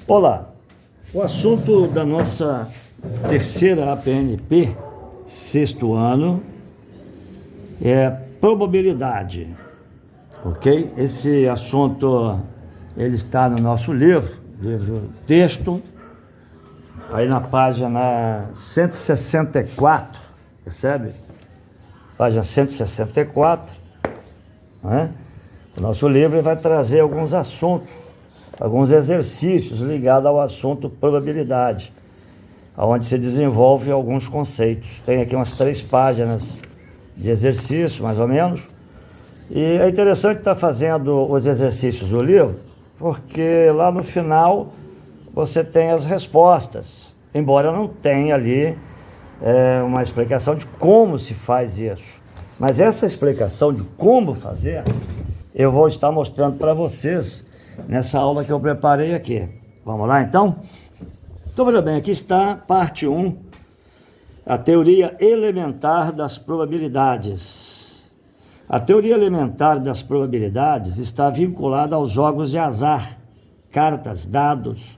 Olá, o assunto da nossa terceira APNP, sexto ano, é probabilidade, ok? Esse assunto, ele está no nosso livro texto, aí na página 164, percebe? Página 164, né? O nosso livro vai trazer alguns assuntos, alguns exercícios ligados ao assunto probabilidade, onde se desenvolve alguns conceitos. Tem aqui umas 3 páginas de exercício, mais ou menos, e é interessante estar fazendo os exercícios do livro, porque lá no final você tem as respostas, embora não tenha ali uma explicação de como se faz isso. Mas essa explicação de como fazer, eu vou estar mostrando para vocês nessa aula que eu preparei aqui. Vamos lá, então? Então, veja bem, aqui está parte 1, a teoria elementar das probabilidades. A teoria elementar das probabilidades está vinculada aos jogos de azar, cartas, dados,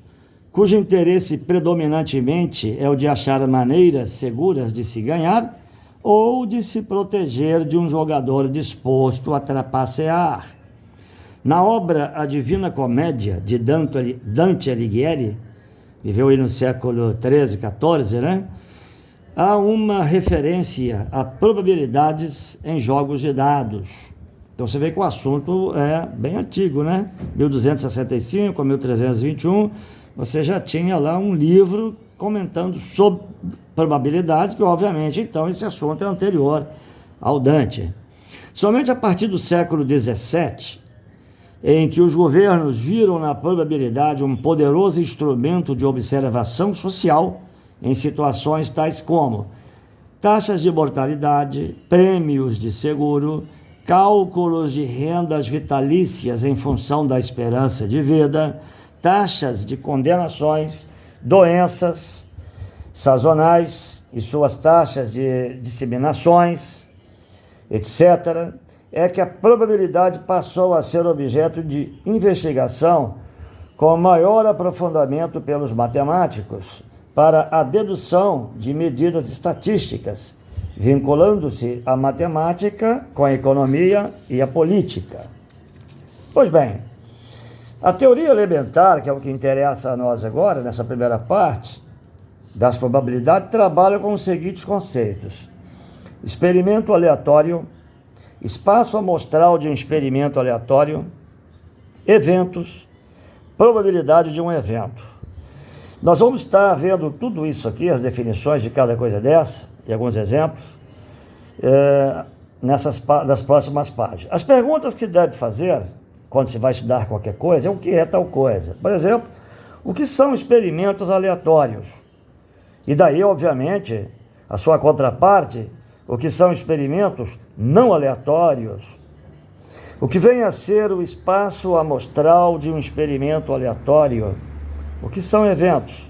cujo interesse predominantemente é o de achar maneiras seguras de se ganhar ou de se proteger de um jogador disposto a trapacear. Na obra A Divina Comédia, de Dante Alighieri, viveu aí no século XIII, XIV, né? Há uma referência a probabilidades em jogos de dados. Então você vê que o assunto é bem antigo, né? 1265 a 1321, você já tinha lá um livro comentando sobre probabilidades, que obviamente então esse assunto é anterior ao Dante. Somente a partir do século XVII, em que os governos viram na probabilidade um poderoso instrumento de observação social em situações tais como taxas de mortalidade, prêmios de seguro, cálculos de rendas vitalícias em função da esperança de vida, taxas de condenações, doenças sazonais e suas taxas de disseminações, etc., é que a probabilidade passou a ser objeto de investigação com maior aprofundamento pelos matemáticos para a dedução de medidas estatísticas, vinculando-se a matemática com a economia e a política. Pois bem, a teoria elementar, que é o que interessa a nós agora, nessa primeira parte, das probabilidades, trabalha com os seguintes conceitos: experimento aleatório, espaço amostral de um experimento aleatório, eventos, probabilidade de um evento. Nós vamos estar vendo tudo isso aqui, as definições de cada coisa dessa, e alguns exemplos, das próximas páginas. As perguntas que se deve fazer quando se vai estudar qualquer coisa é o que é tal coisa. Por exemplo, o que são experimentos aleatórios? E daí, obviamente, a sua contraparte, o que são experimentos não aleatórios. O que vem a ser o espaço amostral de um experimento aleatório. O que são eventos?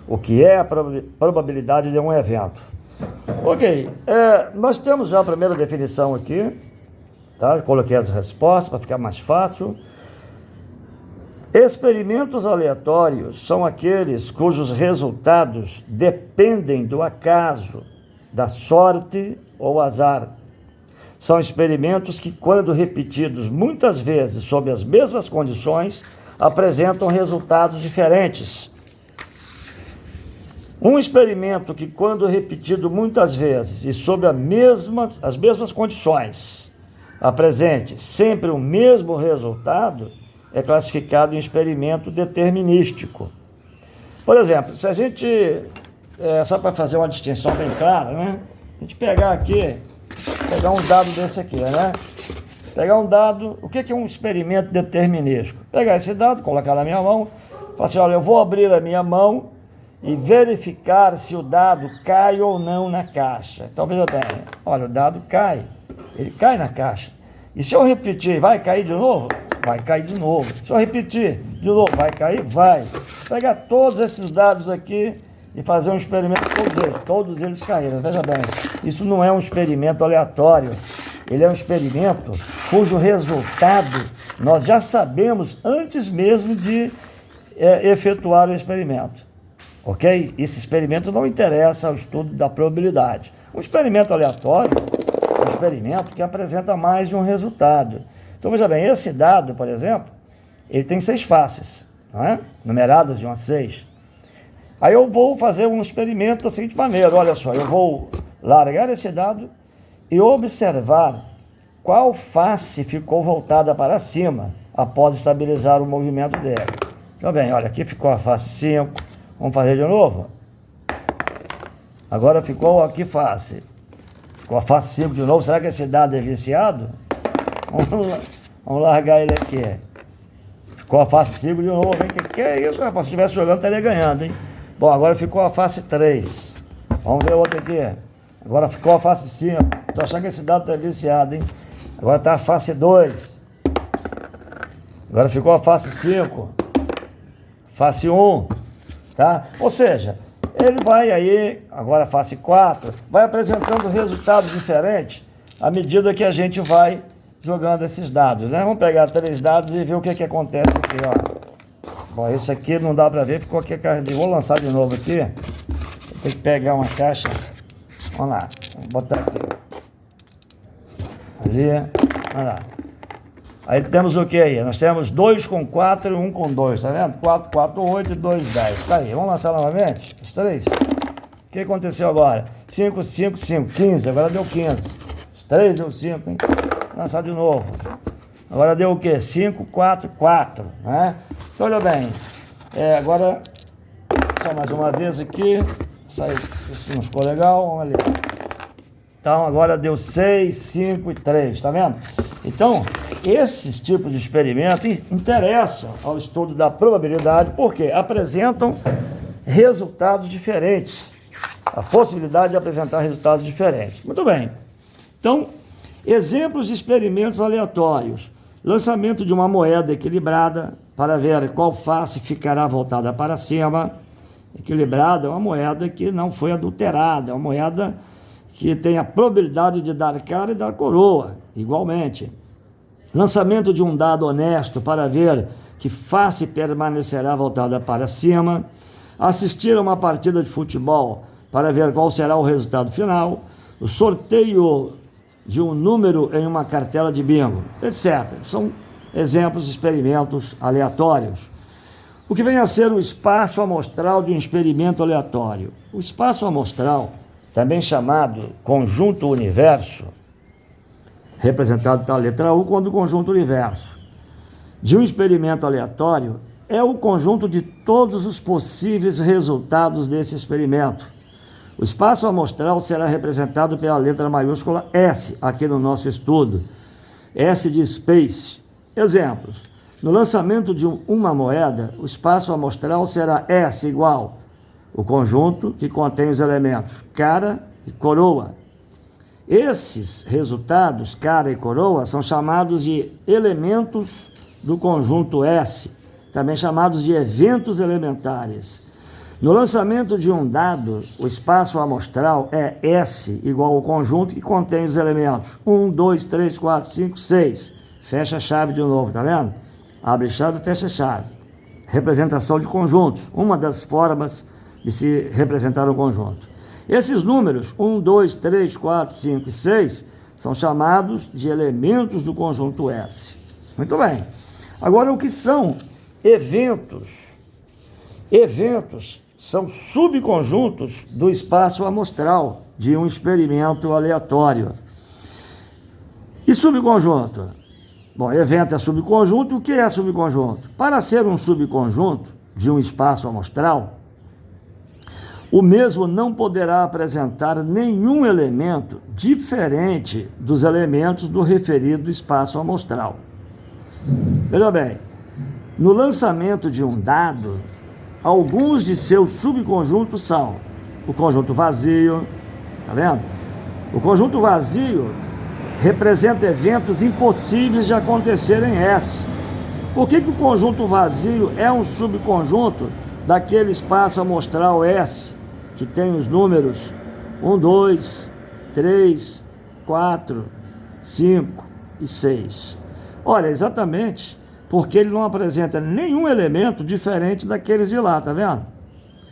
O que é a probabilidade de um evento? Ok, nós temos já a primeira definição aqui, tá? Eu coloquei as respostas para ficar mais fácil. Experimentos aleatórios são aqueles cujos resultados dependem do acaso, da sorte ou azar. São experimentos que, quando repetidos muitas vezes sob as mesmas condições, apresentam resultados diferentes. Um experimento que, quando repetido muitas vezes e sob as mesmas condições, apresente sempre o mesmo resultado, é classificado em experimento determinístico. Por exemplo, se a gente, só para fazer uma distinção bem clara, né? A gente pegar um dado desse aqui, né? Pegar um dado, o que é um experimento determinístico? Pegar esse dado, colocar na minha mão, falar assim, olha, eu vou abrir a minha mão e verificar se o dado cai ou não na caixa. Então, veja bem, olha, o dado cai, ele cai na caixa. E se eu repetir, vai cair de novo? Vai cair de novo. Se eu repetir de novo, vai cair? Vai. Pegar todos esses dados aqui e fazer um experimento com todos eles caíram. Veja bem, isso não é um experimento aleatório. Ele é um experimento cujo resultado nós já sabemos antes mesmo de efetuar o experimento. Ok? Esse experimento não interessa ao estudo da probabilidade. Um experimento aleatório é um experimento que apresenta mais de um resultado. Então, veja bem, esse dado, por exemplo, ele tem 6 faces, não é? Numeradas de 1 a 6. Aí eu vou fazer um experimento da seguinte maneira, olha só, eu vou largar esse dado e observar qual face ficou voltada para cima após estabilizar o movimento dele. Então, bem, olha, aqui ficou a face 5, vamos fazer de novo. Agora ficou aqui face. Ficou a face 5 de novo, será que esse dado é viciado? Vamos largar ele aqui. Ficou a face 5 de novo, hein? Que é isso, rapaz? Se estivesse jogando, estaria ganhando, hein? Bom, agora ficou a face 3. Vamos ver outro aqui. Agora ficou a face 5. Tô achando que esse dado está viciado, hein? Agora está a face 2. Agora ficou a face 5. Face 1. Tá? Ou seja, ele vai aí, agora a face 4, vai apresentando resultados diferentes à medida que a gente vai jogando esses dados, né? Vamos pegar 3 dados e ver o que acontece aqui, ó. Bom, esse aqui não dá para ver, ficou aqui a caixa. Vou lançar de novo aqui. Vou ter que pegar uma caixa. Vamos lá, vou botar aqui. Ali, olha lá. Aí temos o que aí? Nós temos 2 com 4 e 1 com 2, tá vendo? 4, 4, 8 e 2, 10. Tá aí, vamos lançar novamente? Os 3. O que aconteceu agora? 5, 5, 5, 15. Agora deu 15. Os 3 deu 5, hein? Lançar de novo. Agora deu o quê? 5, 4, 4, né? Então, olha bem. Agora, só mais uma vez aqui. Saiu, se não ficou legal, vamos ali. Então, agora deu 6, 5 e 3, tá vendo? Então, esses tipos de experimentos interessam ao estudo da probabilidade porque apresentam resultados diferentes. A possibilidade de apresentar resultados diferentes. Muito bem. Então, exemplos de experimentos aleatórios. Lançamento de uma moeda equilibrada para ver qual face ficará voltada para cima. Equilibrada é uma moeda que não foi adulterada, é uma moeda que tem a probabilidade de dar cara e dar coroa, igualmente. Lançamento de um dado honesto para ver que face permanecerá voltada para cima. Assistir a uma partida de futebol para ver qual será o resultado final. O sorteio de um número em uma cartela de bingo, etc. São exemplos de experimentos aleatórios. O que vem a ser o espaço amostral de um experimento aleatório? O espaço amostral, também chamado conjunto universo, representado pela letra U quando o conjunto universo, de um experimento aleatório, é o conjunto de todos os possíveis resultados desse experimento. O espaço amostral será representado pela letra maiúscula S, aqui no nosso estudo. S de space. Exemplos. No lançamento de uma moeda, o espaço amostral será S igual o conjunto que contém os elementos cara e coroa. Esses resultados, cara e coroa, são chamados de elementos do conjunto S, também chamados de eventos elementares. No lançamento de um dado, o espaço amostral é S igual ao conjunto que contém os elementos 1, 2, 3, 4, 5, 6. Fecha a chave de novo, tá vendo? Abre chave, fecha chave. Representação de conjuntos, uma das formas de se representar um conjunto. Esses números, 1, 2, 3, 4, 5 e 6, são chamados de elementos do conjunto S. Muito bem. Agora, o que são eventos? Eventos são subconjuntos do espaço amostral de um experimento aleatório. E subconjunto? Bom, evento é subconjunto. O que é subconjunto? Para ser um subconjunto de um espaço amostral, o mesmo não poderá apresentar nenhum elemento diferente dos elementos do referido espaço amostral. Veja bem, no lançamento de um dado, alguns de seus subconjuntos são o conjunto vazio, tá vendo? O conjunto vazio representa eventos impossíveis de acontecer em S. Por que o conjunto vazio é um subconjunto daquele espaço amostral S, que tem os números 1, 2, 3, 4, 5 e 6? Olha, exatamente, porque ele não apresenta nenhum elemento diferente daqueles de lá, tá vendo?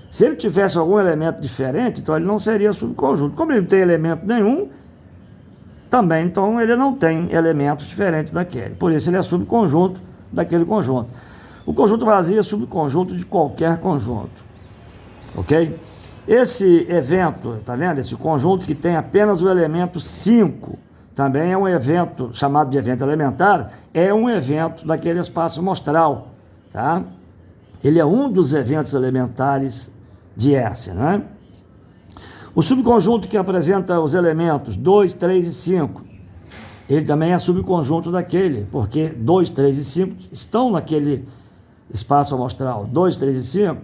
Se ele tivesse algum elemento diferente, então ele não seria subconjunto. Como ele não tem elemento nenhum, também, então, ele não tem elementos diferentes daquele. Por isso, ele é subconjunto daquele conjunto. O conjunto vazio é subconjunto de qualquer conjunto. Ok? Esse evento, tá vendo? Esse conjunto que tem apenas o elemento 5, também é um evento chamado de evento elementar, é um evento daquele espaço amostral, tá? Ele é um dos eventos elementares de S, né? O subconjunto que apresenta os elementos 2, 3 e 5, ele também é subconjunto daquele, porque 2, 3 e 5 estão naquele espaço amostral. 2, 3 e 5,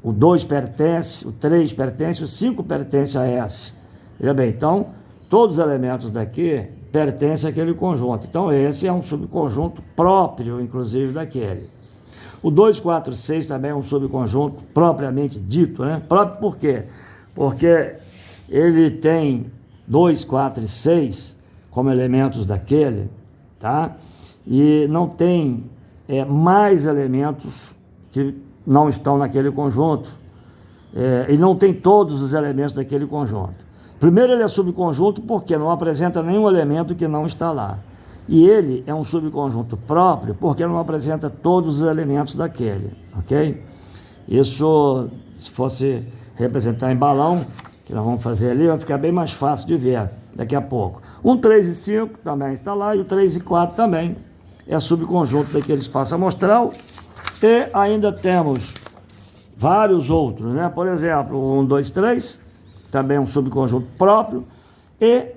o 2 pertence, o 3 pertence, o 5 pertence a S. Veja bem, então, todos os elementos daqui pertencem àquele conjunto. Então, esse é um subconjunto próprio, inclusive, daquele. O 2, 4, 6 também é um subconjunto propriamente dito, né? Próprio por quê? Porque ele tem 2, 4 e 6 como elementos daquele, tá? E não tem mais elementos que não estão naquele conjunto. E não tem todos os elementos daquele conjunto. Primeiro, ele é subconjunto porque não apresenta nenhum elemento que não está lá. E ele é um subconjunto próprio porque não apresenta todos os elementos daquele, ok? Isso, se fosse representar em balão, que nós vamos fazer ali, vai ficar bem mais fácil de ver daqui a pouco. 1, 3 e 5 também está lá, e o 3 e 4 também é subconjunto daquele espaço amostral. E ainda temos vários outros, né? Por exemplo, 1, 2, 3, também é um subconjunto próprio, e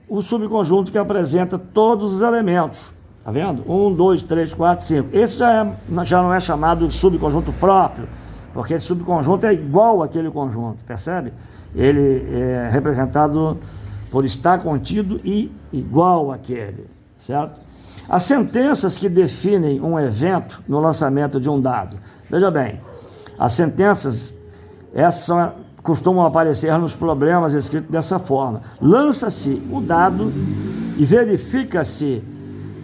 o subconjunto que apresenta todos os elementos, tá vendo? 1, 2, 3, 4, 5. Esse já não é chamado de subconjunto próprio, porque esse subconjunto é igual àquele conjunto, percebe? Ele é representado por estar contido e igual àquele, certo? As sentenças que definem um evento no lançamento de um dado. Veja bem, as sentenças, essas costumam aparecer nos problemas escritos dessa forma. Lança-se o dado e verifica-se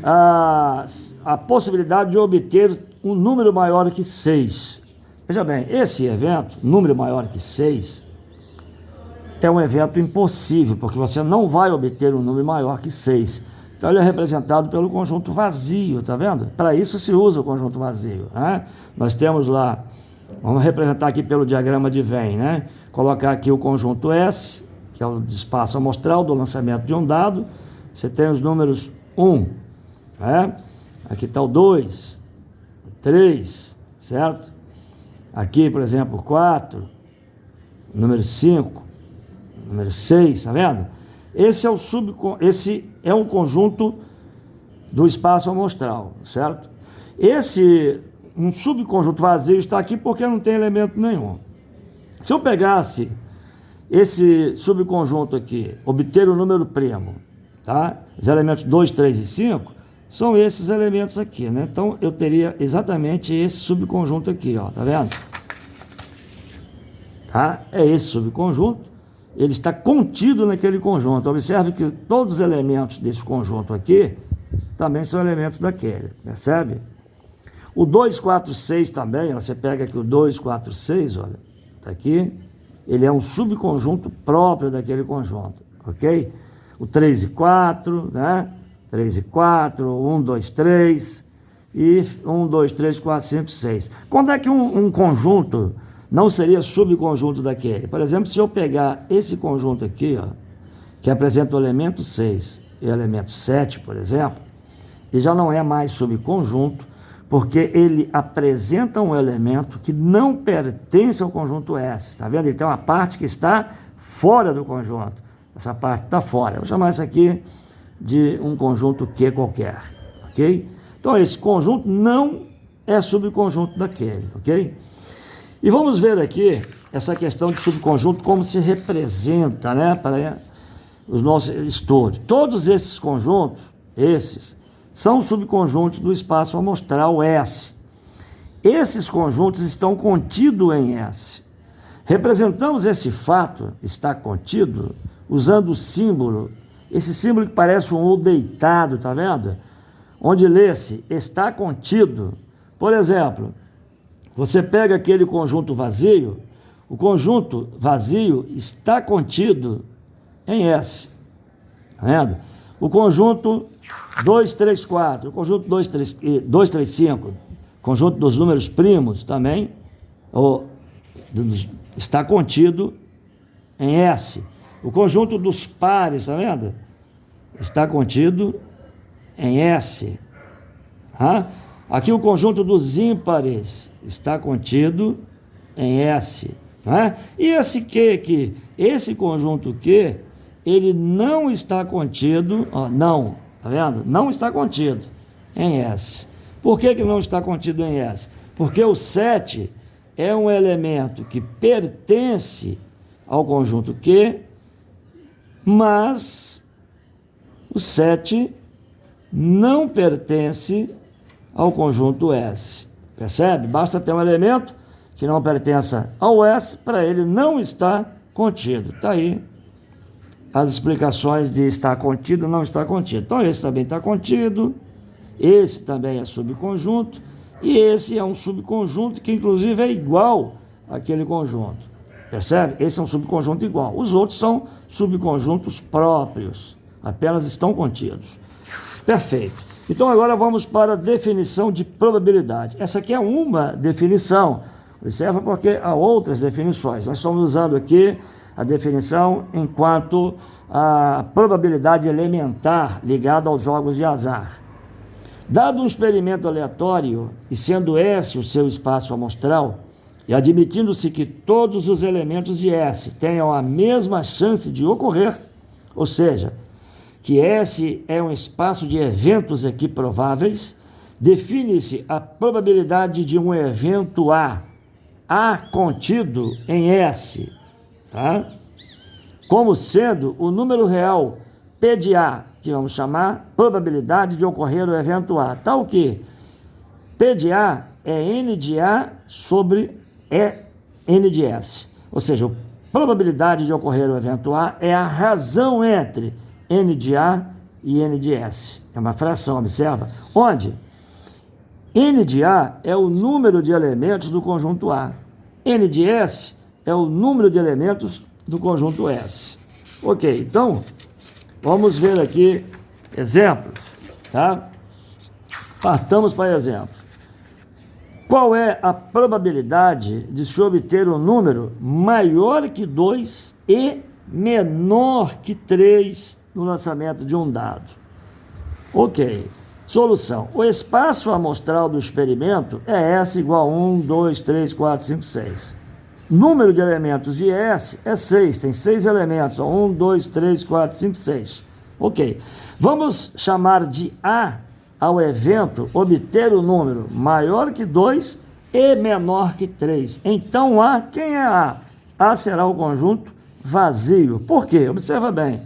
a possibilidade de obter um número maior que 6. Veja bem, esse evento, número maior que 6, é um evento impossível, porque você não vai obter um número maior que 6. Então ele é representado pelo conjunto vazio, tá vendo? Para isso se usa o conjunto vazio, né? Nós temos lá, vamos representar aqui pelo diagrama de Venn, né? Colocar aqui o conjunto S, que é o espaço amostral do lançamento de um dado. Você tem os números 1, né? Aqui está o 2, o 3, certo? Aqui, por exemplo, 4, número 5, número 6, tá vendo? Esse é o conjunto do espaço amostral, certo? Um subconjunto vazio está aqui porque não tem elemento nenhum. Se eu pegasse esse subconjunto aqui, obter o número primo, tá? Os elementos 2, 3 e 5 são esses elementos aqui, né? Então eu teria exatamente esse subconjunto aqui, ó, tá vendo? Tá? É esse subconjunto, ele está contido naquele conjunto. Observe que todos os elementos desse conjunto aqui também são elementos daquele, percebe? O 2, 4, 6 também, ó, você pega aqui o 2, 4, 6, olha, está aqui, ele é um subconjunto próprio daquele conjunto, ok? O 3 e 4, né? 3 e 4, 1, 2, 3, e 1, 2, 3, 4, 5, 6. Quando é que um conjunto não seria subconjunto daquele? Por exemplo, se eu pegar esse conjunto aqui, ó, que apresenta o elemento 6 e o elemento 7, por exemplo, ele já não é mais subconjunto, porque ele apresenta um elemento que não pertence ao conjunto S, tá vendo? Ele tem uma parte que está fora do conjunto, essa parte está fora. Eu vou chamar isso aqui de um conjunto Q qualquer, ok? Então, esse conjunto não é subconjunto daquele, ok? E vamos ver aqui essa questão de subconjunto, como se representa, né, para os nossos estudos. Todos esses conjuntos, são subconjuntos do espaço amostral S. Esses conjuntos estão contidos em S. Representamos esse fato, está contido, usando o símbolo, esse símbolo que parece um U deitado, tá vendo? onde lê-se está contido. Por exemplo, você pega aquele conjunto vazio, o conjunto vazio está contido em S. Tá vendo? O conjunto 2, 3, 4, o conjunto 2, 3, 5, conjunto dos números primos também está contido em S. O conjunto dos pares, tá vendo? Está contido em S. Aqui o conjunto dos ímpares está contido em S. E esse Q aqui, esse conjunto Q, ele não está contido, tá vendo? Não está contido em S. Por que não está contido em S? Porque o 7 é um elemento que pertence ao conjunto Q, mas o 7 não pertence ao conjunto S. Percebe? Basta ter um elemento que não pertença ao S para ele não estar contido. Está aí as explicações de estar contido ou não estar contido. Então, esse também está contido, esse também é subconjunto, e esse é um subconjunto que, inclusive, é igual àquele conjunto. Percebe? Esse é um subconjunto igual. Os outros são subconjuntos próprios, apenas estão contidos. Perfeito. Então, agora vamos para a definição de probabilidade. Essa aqui é uma definição. Observa porque há outras definições. Nós estamos usando aqui a definição enquanto a probabilidade elementar ligada aos jogos de azar. Dado um experimento aleatório, e sendo S o seu espaço amostral, e admitindo-se que todos os elementos de S tenham a mesma chance de ocorrer, ou seja, que S é um espaço de eventos equiprováveis, define-se a probabilidade de um evento A contido em S, tá? Como sendo o número real P de A, que vamos chamar probabilidade de ocorrer o evento A, tal que P de A é N de A sobre N de S. Ou seja, a probabilidade de ocorrer o evento A é a razão entre N de A e N de S. É uma fração, observa? Onde N de A é o número de elementos do conjunto A. N de S é o número de elementos do conjunto S. Ok, então, vamos ver aqui exemplos, tá? Partamos para exemplos. Qual é a probabilidade de se obter um número maior que 2 e menor que 3 no lançamento de um dado? Ok. Solução. O espaço amostral do experimento é S igual a 1, 2, 3, 4, 5, 6. Número de elementos de S é 6. Tem 6 elementos. 1, 2, 3, 4, 5, 6. Ok. Vamos chamar de A ao evento obter o número maior que 2 e menor que 3. Então, A, quem é A? A será o conjunto vazio. Por quê? Observa bem.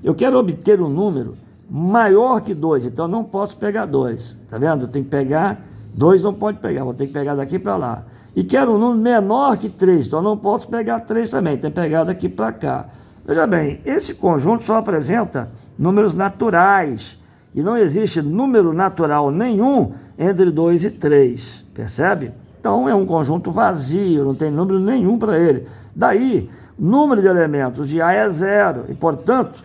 Eu quero obter um número maior que 2, então não posso pegar 2. Tá vendo? Tem que pegar, 2 não pode pegar, vou ter que pegar daqui para lá. E quero um número menor que 3, então não posso pegar 3 também, tem que pegar daqui para cá. Veja bem, esse conjunto só apresenta números naturais, e não existe número natural nenhum entre 2 e 3, percebe? Então é um conjunto vazio, não tem número nenhum para ele. Daí, o número de elementos de A é 0, e portanto,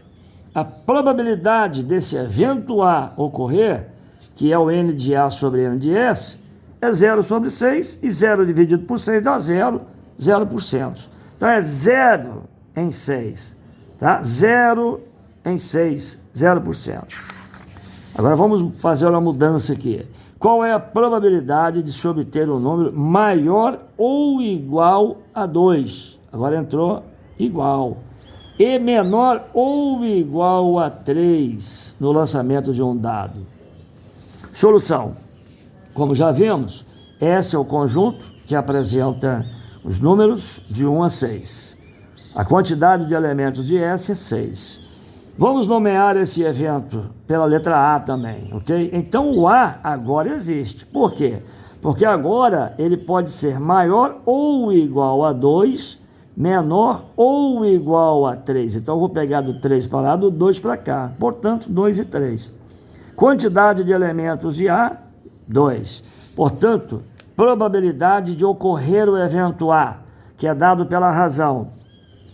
a probabilidade desse evento A ocorrer, que é o N de A sobre N de S, é 0 sobre 6, e 0 dividido por 6 dá 0, 0%. Então é 0 em 6, tá? 0 em 6, 0%. Agora vamos fazer uma mudança aqui. Qual é a probabilidade de se obter um número maior ou igual a 2? Agora entrou igual. E menor ou igual a 3 no lançamento de um dado. Solução. Como já vimos, esse é o conjunto que apresenta os números de 1 a 6. A quantidade de elementos de S é 6. Vamos nomear esse evento pela letra A também, ok? Então o A agora existe. Por quê? Porque agora ele pode ser maior ou igual a 2, menor ou igual a 3. Então eu vou pegar do 3 para lá, do 2 para cá. Portanto, 2 e 3. Quantidade de elementos de A, 2. Portanto, probabilidade de ocorrer o evento A, que é dado pela razão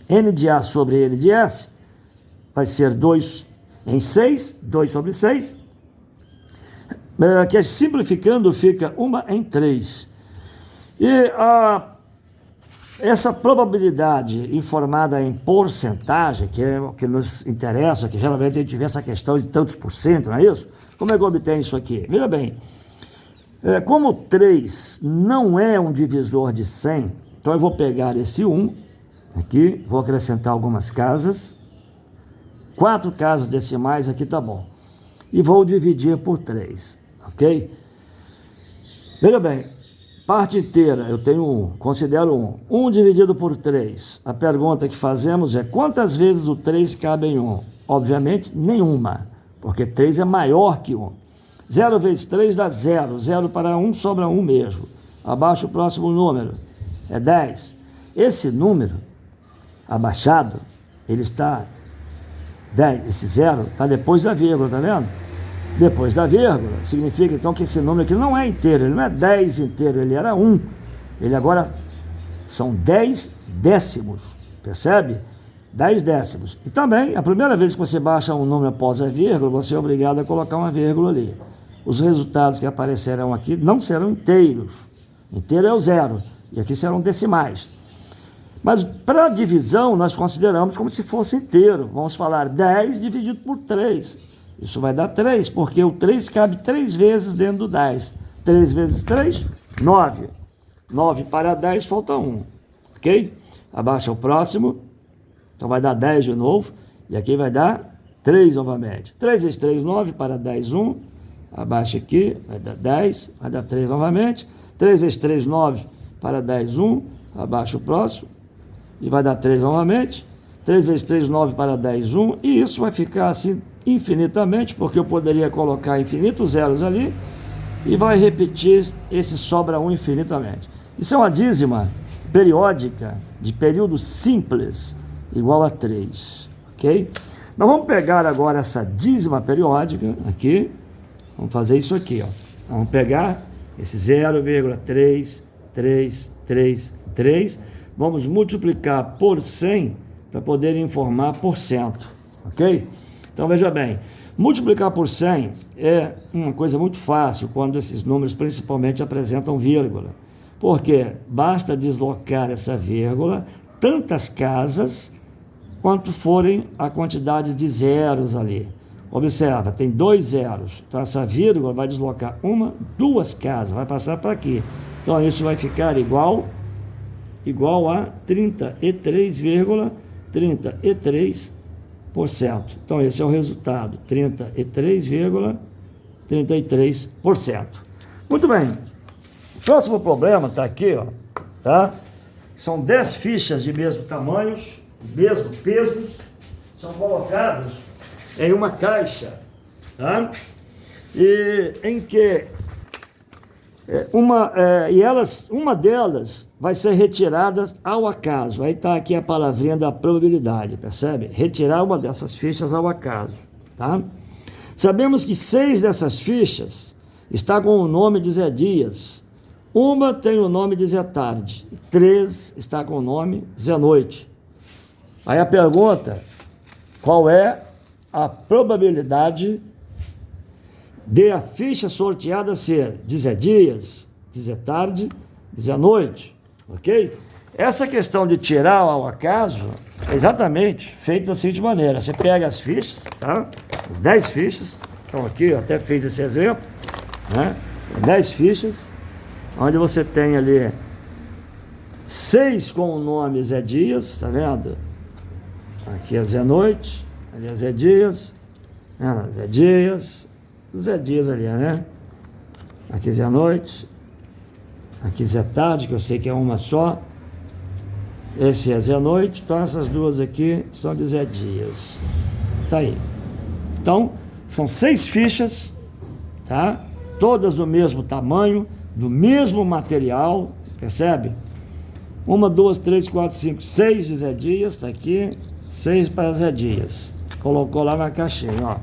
N de A sobre N de S, vai ser 2 em 6, 2 sobre 6, que simplificando fica 1 em 3. E essa probabilidade informada em porcentagem, que é o que nos interessa, que geralmente a gente vê essa questão de tantos por cento, não é isso? Como é que eu obtenho isso aqui? Veja bem, como 3 não é um divisor de 100, então eu vou pegar esse 1 aqui, vou acrescentar algumas casas, 4 casas decimais aqui tá bom, e vou dividir por 3, ok? Veja bem, parte inteira, eu tenho considero 1 dividido por 3. A pergunta que fazemos é quantas vezes o 3 cabe em 1? Obviamente, nenhuma, porque 3 é maior que 1. 0 vezes 3 dá 0. 0 para 1 sobra 1 mesmo. Abaixo o próximo número, é 10. Esse número abaixado, ele está 10, esse 0 está depois da vírgula, tá vendo? Depois da vírgula, significa então que esse número aqui não é inteiro, ele não é 10 inteiro, ele era 1. Ele agora são 10 décimos, percebe? 10 décimos. E também, a primeira vez que você baixa um número após a vírgula, você é obrigado a colocar uma vírgula ali. Os resultados que aparecerão aqui não serão inteiros. Inteiro é o 0, e aqui serão decimais. Mas para a divisão, nós consideramos como se fosse inteiro. Vamos falar 10 dividido por 3. Isso vai dar 3, porque o 3 cabe 3 vezes dentro do 10. 3 vezes 3, 9. 9 para 10, falta 1. Ok? Abaixa o próximo. Então vai dar 10 de novo. E aqui vai dar 3 novamente. 3 vezes 3, 9 para 10, 1. Abaixa aqui, vai dar 10. Vai dar 3 novamente. 3 vezes 3, 9 para 10, 1. Abaixa o próximo. E vai dar 3 novamente. 3 vezes 3, 9 para 10, 1. E isso vai ficar assim infinitamente, porque eu poderia colocar infinitos zeros ali e vai repetir esse sobra 1 infinitamente. Isso é uma dízima periódica de período simples igual a 3, ok? Nós vamos pegar agora essa dízima periódica aqui, vamos fazer isso aqui, ó. Vamos pegar esse 0,3333, vamos multiplicar por 100 para poder informar por cento, ok? Então, veja bem, multiplicar por 100 é uma coisa muito fácil quando esses números principalmente apresentam vírgula. Porque basta deslocar essa vírgula tantas casas quanto forem a quantidade de zeros ali. Observa, tem 2 zeros. Então, essa vírgula vai deslocar 1, 2 casas, vai passar para aqui. Então, isso vai ficar igual a 33,33%. Então, esse é o resultado, 33,33%. Muito bem. O próximo problema está aqui, ó, tá? São 10 fichas de mesmo tamanhos, mesmo pesos, são colocados em uma caixa, tá? E em que uma delas vai ser retirada ao acaso. Aí está aqui a palavrinha da probabilidade, percebe? Retirar uma dessas fichas ao acaso, tá? Sabemos que 6 dessas fichas está com o nome de Zé Dias, uma tem o nome de Zé Tarde, 3 está com o nome Zé Noite. Aí a pergunta, qual é a probabilidade de a ficha sorteada ser de Zé Dias, de Zé Tarde, de Zé Noite, ok? Essa questão de tirar ao acaso é exatamente feita da seguinte maneira: você pega as fichas, tá? As 10 fichas, então aqui eu até fiz esse exemplo, né? 10 fichas, onde você tem ali 6 com o nome Zé Dias, tá vendo? Aqui é Zé Noite, ali é Zé Dias, Zé Dias, Zé Dias ali, né? Aqui Zé Noite, aqui Zé Tarde, que eu sei que é uma só. Esse é Zé Noite, então essas duas aqui são de Zé Dias. Tá aí. Então, são 6 fichas, tá? Todas do mesmo tamanho, do mesmo material, percebe? 1, 2, 3, 4, 5, 6 de Zé Dias, tá aqui. 6 para Zé Dias. Colocou lá na caixinha, ó.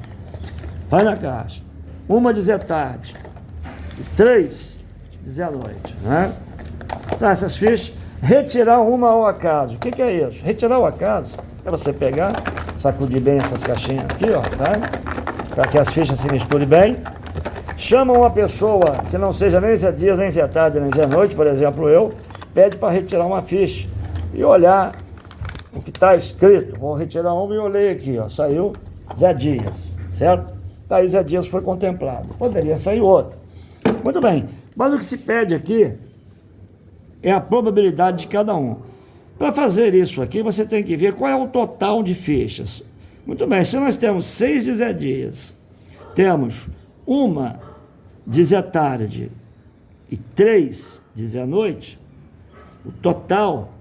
Vai na caixa. uma dizer tarde e 3 dizer à noite, né? São essas fichas. Retirar uma ao acaso. O que é isso? Retirar ao acaso é você pegar, sacudir bem essas caixinhas aqui, ó, tá? Para que as fichas se misturem bem. Chama uma pessoa que não seja nem Zé Dias, nem Zé Tarde, nem Zé Noite, por exemplo, eu, pede para retirar uma ficha e olhar o que está escrito. Vou retirar uma e olhei aqui, ó, saiu Zé Dias, certo? Daí Zé Dias foi contemplado. Poderia sair outro. Muito bem, mas o que se pede aqui é a probabilidade de cada um. Para fazer isso aqui, você tem que ver qual é o total de fichas. Muito bem, se nós temos 6 de Zé Dias, temos uma de Zé Tarde e 3 de Zé Noite, o total,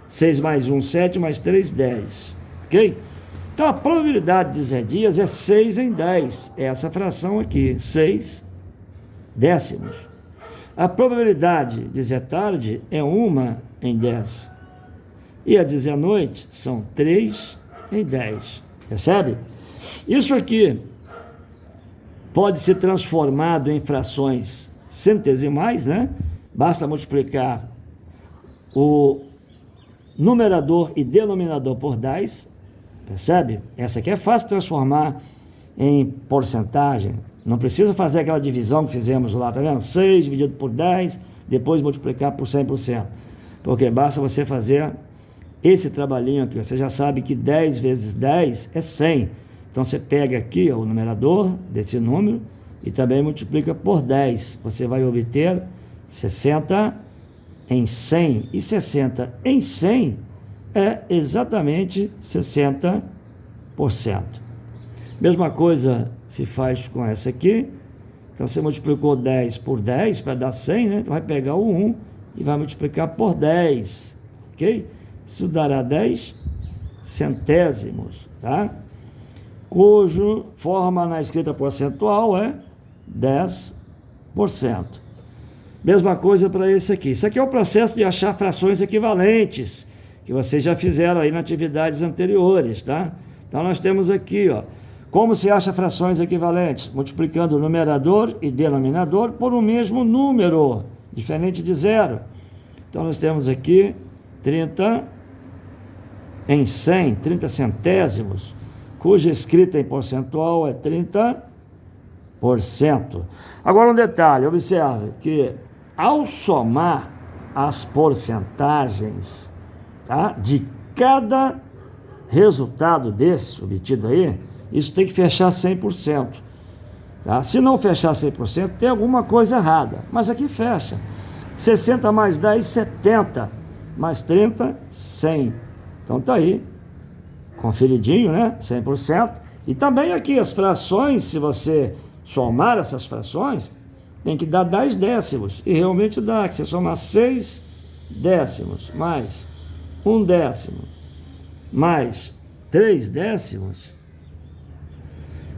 6 mais 1, 7, mais 3, 10. Ok? Então a probabilidade de Zé Dias é 6 em 10. É essa fração aqui, 6 décimos. A probabilidade de Zé Tarde é 1 em 10. E a de Zé Noite são 3 em 10. Percebe? Isso aqui pode ser transformado em frações centesimais, né? Basta multiplicar o numerador e denominador por 10. Percebe? Essa aqui é fácil transformar em porcentagem. Não precisa fazer aquela divisão que fizemos lá, tá vendo? 6 dividido por 10, depois multiplicar por 100%. Porque basta você fazer esse trabalhinho aqui. Você já sabe que 10 vezes 10 é 100. Então você pega aqui, ó, o numerador desse número e também multiplica por 10. Você vai obter 60 em 100. E 60 em 100 é exatamente 60%. Mesma coisa se faz com essa aqui. Então você multiplicou 10 por 10 para dar 100, né? Então vai pegar o 1 e vai multiplicar por 10, ok? Isso dará 10 centésimos, tá? Cujo forma na escrita percentual é 10%. Mesma coisa para esse aqui. Isso aqui é o processo de achar frações equivalentes, que vocês já fizeram aí nas atividades anteriores, tá? Então nós temos aqui, ó, como se acha frações equivalentes? Multiplicando o numerador e denominador por um mesmo número, diferente de zero. Então nós temos aqui 30 em 100, 30 centésimos, cuja escrita em percentual é 30%. Agora um detalhe, observe que ao somar as porcentagens, tá, de cada resultado desse obtido aí, isso tem que fechar 100%. Tá? Se não fechar 100%, tem alguma coisa errada. Mas aqui fecha. 60 mais 10, 70. Mais 30, 100. Então tá aí. Conferidinho, né? 100%. E também aqui as frações, se você somar essas frações, tem que dar 10 décimos. E realmente dá. Que você somar 6 décimos, mais 1 décimo, mais 3 décimos.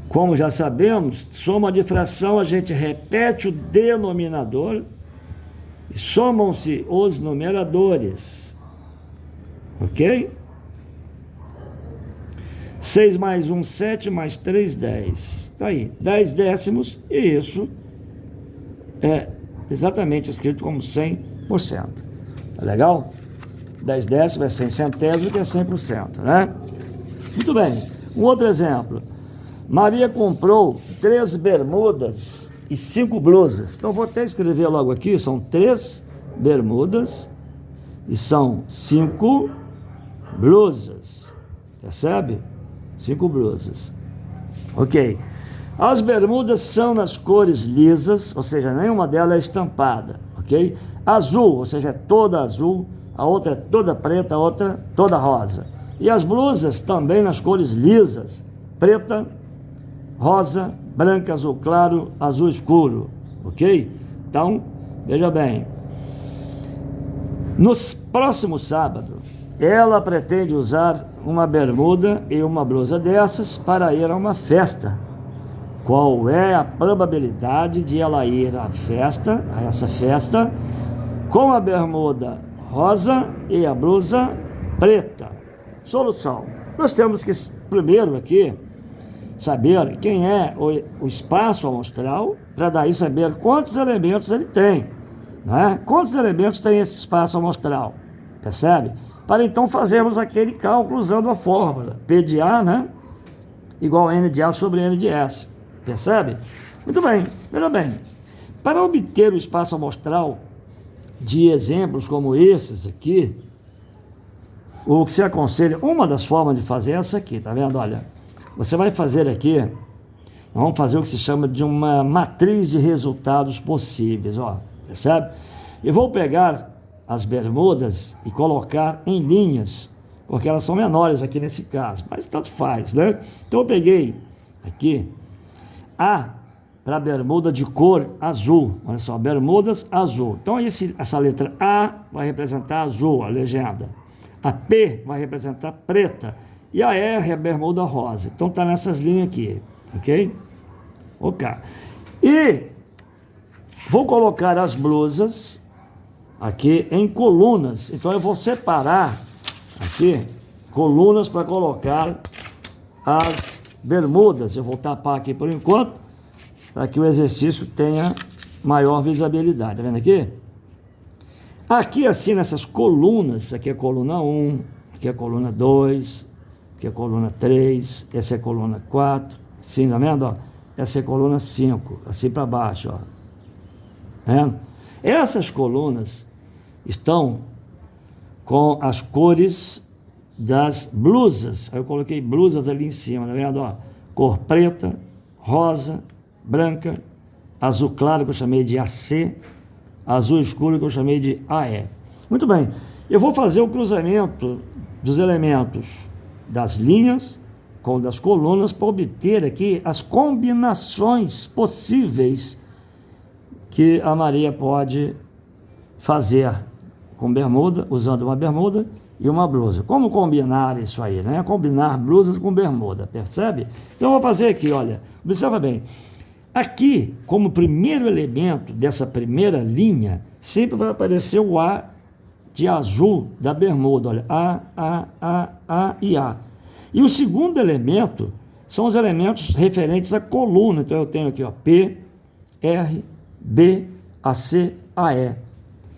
Como já sabemos, soma de fração, a gente repete o denominador e somam-se os numeradores. Ok? 6 mais 1, 7, mais 3, 10. Está aí, 10 décimos, e isso é exatamente escrito como 100%. Tá legal? 10 décimos é 100 centésimos, que é 100%, né? Muito bem. Um outro exemplo. Maria comprou 3 bermudas e 5 blusas. Então, vou até escrever logo aqui, são 3 bermudas e são 5 blusas. Percebe? 5 blusas. Ok. As bermudas são nas cores lisas, ou seja, nenhuma delas é estampada. Ok? Azul, ou seja, é toda azul. A outra é toda preta, a outra toda rosa. E as blusas também nas cores lisas. Preta, rosa, branca, azul claro, azul escuro, ok? Então, veja bem, no próximo sábado, ela pretende usar uma bermuda e uma blusa dessas para ir a uma festa. Qual é a probabilidade de ela ir à festa, a essa festa, com a bermuda rosa e a blusa preta? Solução. Nós temos que, primeiro aqui, saber quem é o espaço amostral, para daí saber quantos elementos ele tem, né? Quantos elementos tem esse espaço amostral, percebe? Para então fazermos aquele cálculo usando a fórmula P de A, né? Igual a N de A sobre N de S, percebe? Muito bem, veja bem, para obter o espaço amostral de exemplos como esses aqui, o que se aconselha, uma das formas de fazer é essa aqui, tá vendo? Olha, você vai fazer aqui, nós vamos fazer o que se chama de uma matriz de resultados possíveis, ó, percebe? Eu vou pegar as bermudas e colocar em linhas, porque elas são menores aqui nesse caso, mas tanto faz, né? Então eu peguei aqui A para a bermuda de cor azul, olha só, bermudas azul. Então essa letra A vai representar azul, a legenda. A P vai representar preta. E a R é a bermuda rosa. Então tá nessas linhas aqui, ok? Ok. E vou colocar as blusas aqui em colunas. Então eu vou separar aqui colunas para colocar as bermudas. Eu vou tapar aqui por enquanto, para que o exercício tenha maior visibilidade. Tá vendo aqui? Aqui assim, nessas colunas, aqui é a coluna 1, aqui é a coluna 2, aqui é a coluna 3, essa é a coluna 4, sim, tá vendo? Ó? Essa é a coluna 5, assim para baixo, ó. Tá vendo? Essas colunas estão com as cores das blusas. Aí eu coloquei blusas ali em cima, tá vendo? Ó? Cor preta, rosa, branca, azul claro que eu chamei de AC, azul escuro que eu chamei de AE. Muito bem, eu vou fazer o cruzamento dos elementos das linhas com das colunas para obter aqui as combinações possíveis que a Maria pode fazer com bermuda, usando uma bermuda e uma blusa. Como combinar isso aí, né? Combinar blusas com bermuda, percebe? Então eu vou fazer aqui, olha, observa bem. Aqui, como primeiro elemento dessa primeira linha, sempre vai aparecer o A de azul da bermuda, olha, A e A. E o segundo elemento são os elementos referentes à coluna, então eu tenho aqui, ó, P, R, B, AC, AE.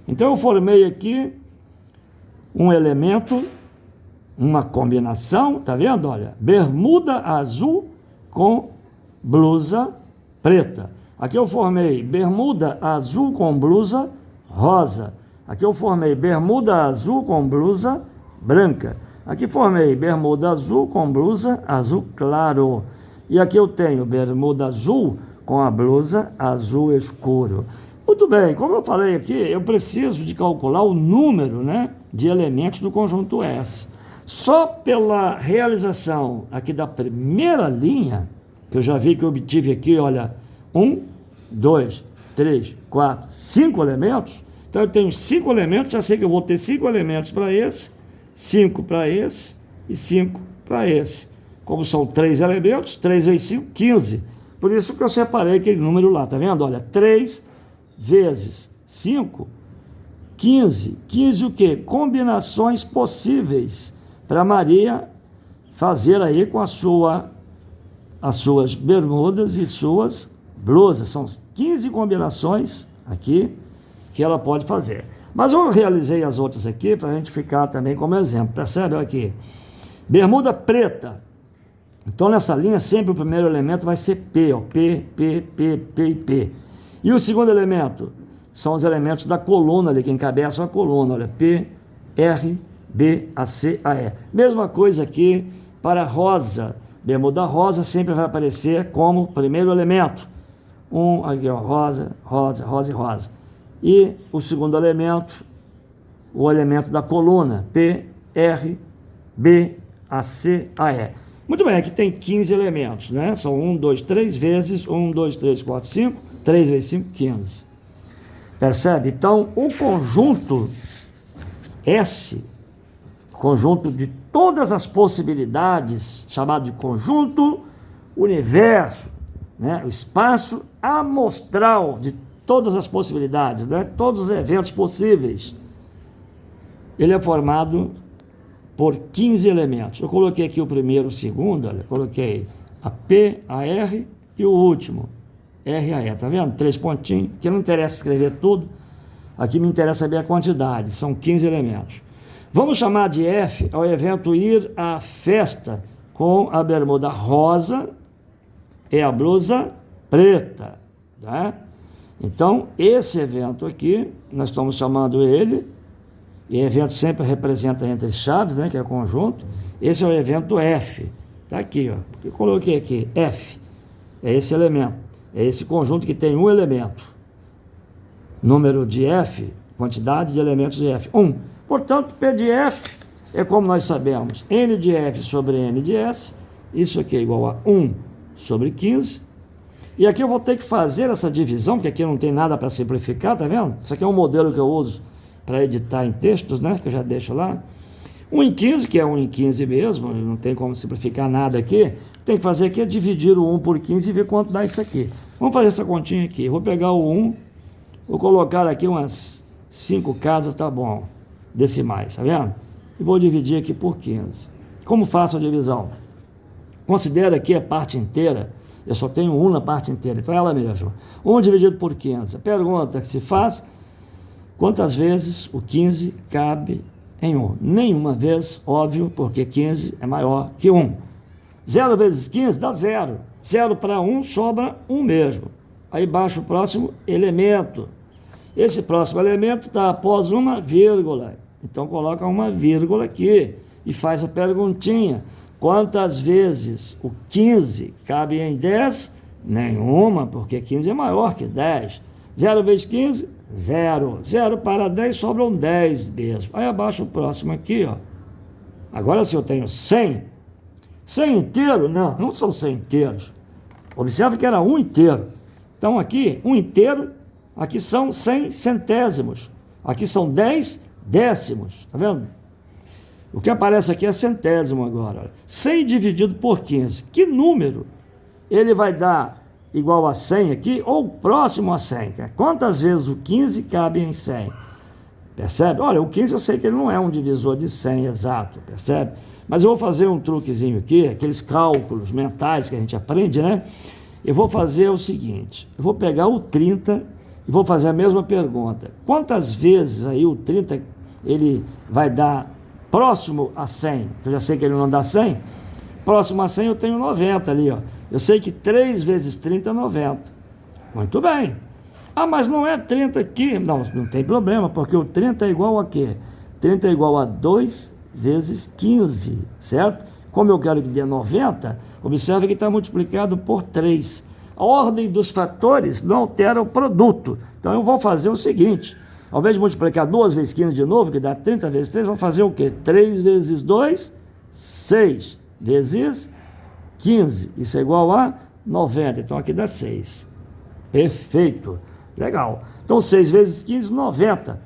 Então eu formei aqui um elemento, uma combinação, tá vendo, olha, bermuda azul com blusa preta. Aqui eu formei bermuda azul com blusa rosa. Aqui eu formei bermuda azul com blusa branca. Aqui formei bermuda azul com blusa azul claro. E aqui eu tenho bermuda azul com a blusa azul escuro. Muito bem, como eu falei aqui, eu preciso de calcular o número, né, de elementos do conjunto S. Só pela realização aqui da primeira linha, que eu já vi que eu obtive aqui, olha, 1, 2, 3, 4, 5 elementos. Então eu tenho 5 elementos, já sei que eu vou ter 5 elementos para esse, 5 para esse e 5 para esse. Como são 3 elementos, 3 vezes 5, 15. Por isso que eu separei aquele número lá, tá vendo? Olha, 3 vezes 5, 15. 15 o quê? Combinações possíveis para Maria fazer aí com as suas bermudas e suas blusas. São 15 combinações aqui que ela pode fazer. Mas eu realizei as outras aqui para a gente ficar também como exemplo. Percebe aqui? Bermuda preta. Então nessa linha sempre o primeiro elemento vai ser P, ó, P, P, P, P e P. E o segundo elemento são os elementos da coluna ali, que encabeçam a coluna, olha, P, R, B, A, C, A, E. Mesma coisa aqui para rosa. Bermuda rosa sempre vai aparecer como primeiro elemento. Aqui, ó, rosa, rosa, rosa e rosa. E o segundo elemento, o elemento da coluna, P, R, B, A, C, A, E. Muito bem, aqui tem 15 elementos, né? São 1, 2, 3 vezes 1, 2, 3, 4, 5, 3 vezes 5, 15. Percebe? Então, o conjunto S, conjunto de todas as possibilidades, chamado de conjunto universo, né? O espaço amostral de todas as possibilidades, né? Todos os eventos possíveis. Ele é formado por 15 elementos. Eu coloquei aqui o primeiro, o segundo, olha, coloquei a P, a R e o último, R, A, E. Tá vendo? 3 pontinhos, que não interessa escrever tudo. Aqui me interessa saber a quantidade, são 15 elementos. Vamos chamar de F ao evento ir à festa com a bermuda rosa e a blusa preta, tá? Então, esse evento aqui, nós estamos chamando ele, e evento sempre representa entre chaves, né, que é conjunto. Esse é o evento F, tá aqui, ó. Eu coloquei aqui, F, é esse elemento, é esse conjunto que tem um elemento. Número de F, quantidade de elementos de F, 1. Portanto, P de F é como nós sabemos, N de F sobre N de S, isso aqui é igual a 1 sobre 15, e aqui eu vou ter que fazer essa divisão, porque aqui não tem nada para simplificar, tá vendo? Isso aqui é um modelo que eu uso para editar em textos, né, que eu já deixo lá. 1 em 15, que é 1 em 15 mesmo, não tem como simplificar nada aqui, tem que fazer aqui é dividir o 1 por 15 e ver quanto dá isso aqui. Vamos fazer essa continha aqui, vou pegar o 1, vou colocar aqui umas 5 casas, tá bom, decimais, tá vendo? E vou dividir aqui por 15. Como faço a divisão? Considera aqui a parte inteira, eu só tenho 1 na parte inteira, então é ela mesma. 1 dividido por 15. A pergunta que se faz, quantas vezes o 15 cabe em 1? Nenhuma vez, óbvio, porque 15 é maior que 1. 0 vezes 15 dá 0. 0 para 1 sobra 1 mesmo. Aí baixa o próximo elemento. Esse próximo elemento está após uma vírgula. Então coloca uma vírgula aqui e faz a perguntinha. Quantas vezes o 15 cabe em 10? Nenhuma, porque 15 é maior que 10. 0 vezes 15? 0. 0 para 10 sobram 10 mesmo. Aí abaixo o próximo aqui, ó. Agora se eu tenho 100. 100 inteiro? Não, não são 100 inteiros. Observe que era 1 inteiro. Então aqui, 1 inteiro, aqui são 100 centésimos. Aqui são 10 décimos. Tá vendo? O que aparece aqui é centésimo agora. 100 dividido por 15. Que número ele vai dar igual a 100 aqui ou próximo a 100? Quantas vezes o 15 cabe em 100? Percebe? Olha, o 15 eu sei que ele não é um divisor de 100 exato, percebe? Mas eu vou fazer um truquezinho aqui, aqueles cálculos mentais que a gente aprende, né? Eu vou fazer o seguinte, eu vou pegar o 30 e vou fazer a mesma pergunta. Quantas vezes aí o 30 ele vai dar próximo a 100? Eu já sei que ele não dá 100. Próximo a 100 eu tenho 90 ali, ó. Eu sei que 3 vezes 30 é 90. Muito bem. Ah, mas não é 30 aqui. Não, não tem problema, porque o 30 é igual a quê? 30 é igual a 2 vezes 15, certo? Como eu quero que dê 90, observe que está multiplicado por 3. A ordem dos fatores não altera o produto. Então eu vou fazer o seguinte, ao invés de multiplicar 2 vezes 15 de novo, que dá 30 vezes 3, vou fazer o quê? 3 vezes 2, 6 vezes 15. Isso é igual a 90. Então aqui dá 6. Perfeito. Legal. Então 6 vezes 15, 90.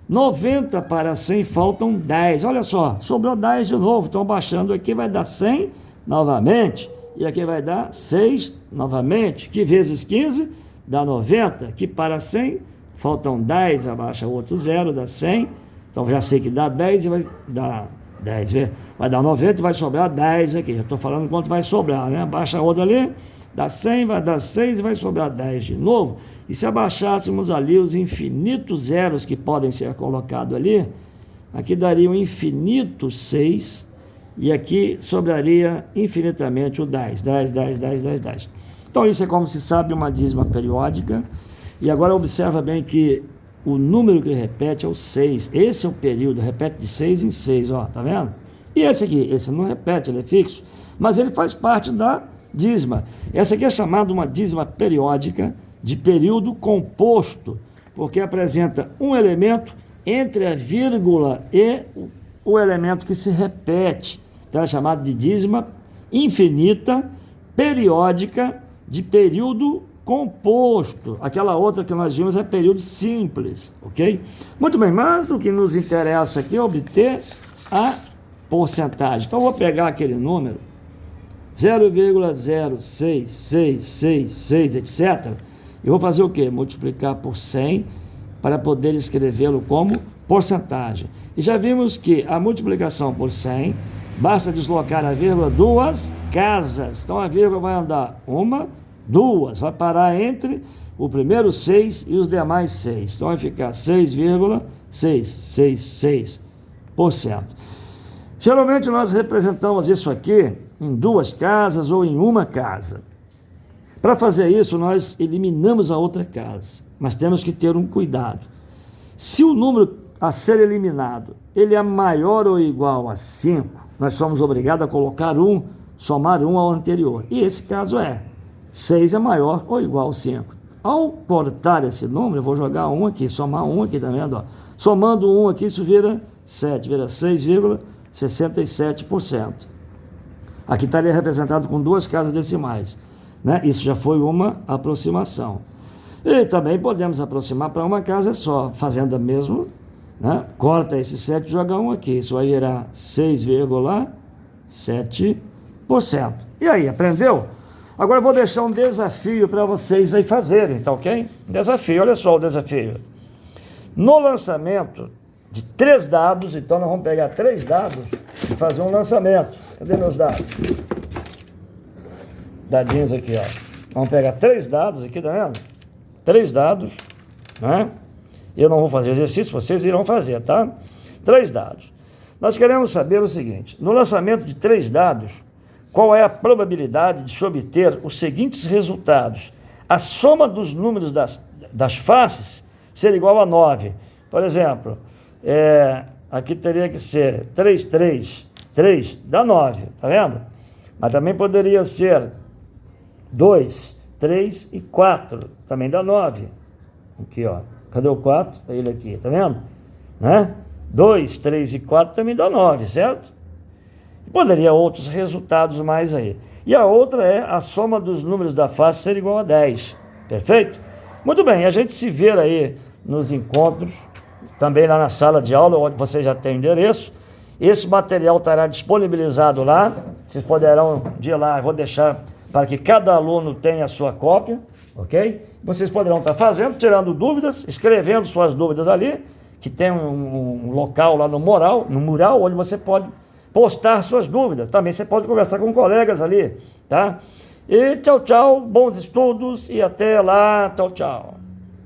90 para 100 faltam 10. Olha só, sobrou 10 de novo. Então baixando aqui vai dar 100 novamente. E aqui vai dar 6 novamente. Que vezes 15 dá 90. Que para 100 faltam 10. Abaixa outro 0, dá 100. Então já sei que dá 10 e vai dar 10. Vai dar 90 e vai sobrar 10 aqui. Já estou falando quanto vai sobrar, né? Abaixa a outra ali. Dá 100, vai dar 6 e vai sobrar 10 de novo. E se abaixássemos ali os infinitos zeros que podem ser colocados ali, aqui daria um infinito 6 e aqui sobraria infinitamente o 10. 10, 10, 10, 10, 10. Então isso é, como se sabe, uma dízima periódica. E agora observa bem que o número que repete é o 6. Esse é o período, repete de 6 em 6, ó, tá vendo? E esse aqui, esse não repete, ele é fixo, mas ele faz parte da dízima. Essa aqui é chamada uma dízima periódica de período composto, porque apresenta um elemento entre a vírgula e o elemento que se repete. Então é chamada de dízima infinita periódica de período composto. Aquela outra que nós vimos é período simples, ok? Muito bem, mas o que nos interessa aqui é obter a porcentagem. Então eu vou pegar aquele número 0,06666, etc. Eu vou fazer o quê? Multiplicar por 100 para poder escrevê-lo como porcentagem. E já vimos que a multiplicação por 100 basta deslocar a vírgula 2 casas. Então a vírgula vai andar 1, 2, vai parar entre o primeiro 6 e os demais 6. Então vai ficar 6,666%. Geralmente nós representamos isso aqui em 2 casas ou em uma casa. Para fazer isso, nós eliminamos a outra casa, mas temos que ter um cuidado. Se o número a ser eliminado ele é maior ou igual a 5, nós somos obrigados a colocar 1, somar 1 ao anterior. E esse caso é 6 é maior ou igual a 5. Ao cortar esse número, eu vou jogar 1 aqui, somar 1 aqui, tá vendo? Ó? Somando 1 aqui, isso vira 7, vira 6,67%. Aqui estaria representado com 2 casas decimais, né? Isso já foi uma aproximação. E também podemos aproximar para uma casa só, fazendo a mesma, né? Corta esse 7 e joga 1 aqui, isso vai virar 6,7%. E aí, aprendeu? Agora eu vou deixar um desafio para vocês aí fazerem, tá ok? Desafio, olha só o desafio. No lançamento de 3 dados, então nós vamos pegar 3 dados e fazer um lançamento. Cadê meus dados? Dadinhos aqui, ó. Vamos pegar 3 dados aqui, tá vendo? 3 dados, né? Eu não vou fazer exercício, vocês irão fazer, tá? 3 dados. Nós queremos saber o seguinte: no lançamento de 3 dados, qual é a probabilidade de se obter os seguintes resultados? A soma dos números das faces ser igual a 9. Por exemplo, aqui teria que ser 3, 3, 3, dá 9, tá vendo? Mas também poderia ser 2, 3 e 4, também dá 9. Aqui, ó. Cadê o 4? Tá ele aqui, tá vendo? Né? 2, 3 e 4 também dá 9, certo? Poderia outros resultados mais aí. E a outra é a soma dos números da face ser igual a 10. Perfeito? Muito bem, a gente se vê aí nos encontros, também lá na sala de aula, onde você já tem o endereço. Esse material estará disponibilizado lá. Vocês poderão ir lá, eu vou deixar para que cada aluno tenha a sua cópia, ok? Vocês poderão estar fazendo, tirando dúvidas, escrevendo suas dúvidas ali, que tem um local lá no mural, onde você pode postar suas dúvidas. Também você pode conversar com colegas ali, tá? E tchau, tchau, bons estudos e até lá, tchau, tchau.